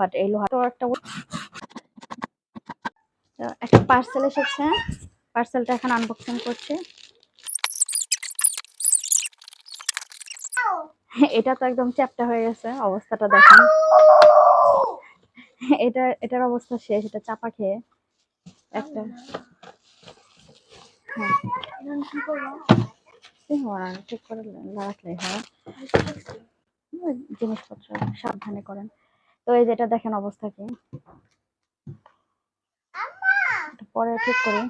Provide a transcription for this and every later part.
But এই লোহা তো একটা পার্সেল এসেছে, পার্সেলটা এখন আনবক্সিং করছি। এটা তো একদম চ্যাপ্টা হয়ে গেছে, অবস্থাটা দেখেন। এটার অবস্থা শেষ, এটা চাপা খেয়ে একটা। ঠিক করে রাখলেই হয়, জিনিসপত্র সাবধানে করেন। তো এই যেটা দেখেন অবস্থা কি, পরে ঠিক করি।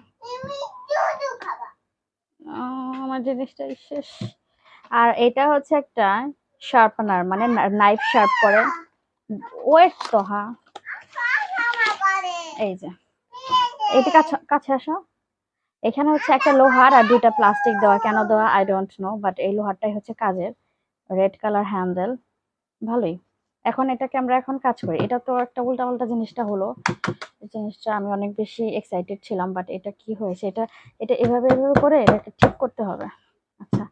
আমার জিনিসটা শেষ। আর এটা হচ্ছে একটা শার্পনার, মানে নাইফ শার্প করে। ওয়েট তো, হ্যাঁ এই যে এটা কাছে আসো। এখানে হচ্ছে একটা লোহার আর দুইটা প্লাস্টিক দেওয়া, কেন দেওয়া আই ডোন্ট নো, বাট এই লোহারটাই হচ্ছে কাজের। রেড কালার হ্যান্ডেল, ভালোই। এখন এটাকে আমরা এখন কাজ করি। এটা তো একটা উল্টাপাল্টা জিনিসটা হলো, এই জিনিসটা আমি অনেক বেশি এক্সাইটেড ছিলাম, বাট এটা কি হয়েছে, এটা এটা এভাবে এভাবে করে এটাকে ঠিক করতে হবে। আচ্ছা,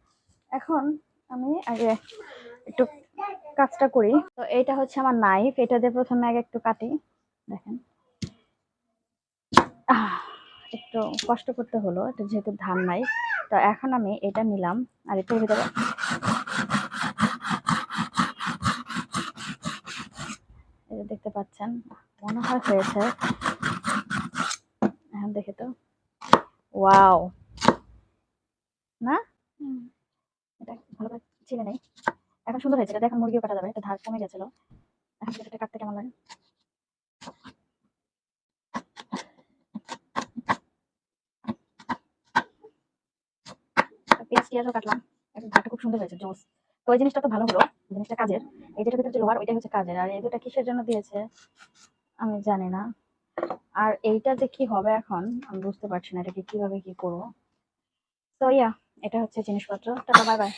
এখন আমি আগে একটু কাজটা করি। তো এইটা হচ্ছে আমার নাইফ, এটা দিয়ে প্রথমে আগে একটু কাটি। দেখেন একটু কষ্ট করতে হলো, এটা যেহেতু ধান নাই। তো এখন আমি এটা নিলাম, আর এটার ভিতরে এই যে দেখতে পাচ্ছেন, মনে হয় হয়েছে। এখন দেখে তো, ওয়াও না, এটা ভালো করে ছিলে নেই, এখন সুন্দর হয়েছে। এটা এখন মুরগিও কাটা যাবে, এটা ধার কমে গেছিল। এখন এটা কাটতে কেমন লাগে? পেঁয়াজ টিয়াজও কাটলাম, এখন ধারটা খুব সুন্দর হয়েছে, জোস। তো ওই জিনিসটা তো ভালো হলো, জিনিসটা কাজের। এই যেটা ভিতরে যে লোহার, ওইটাই হচ্ছে কাজের। আর এই দুটা কিসের জন্য দিয়েছে আমি জানি না। আর এইটা যে কি হবে এখন আমি বুঝতে পারছি না, এটাকে কিভাবে কি করবো। তো ইয়া, এটা হচ্ছে জিনিসপত্র। Tata, bye bye.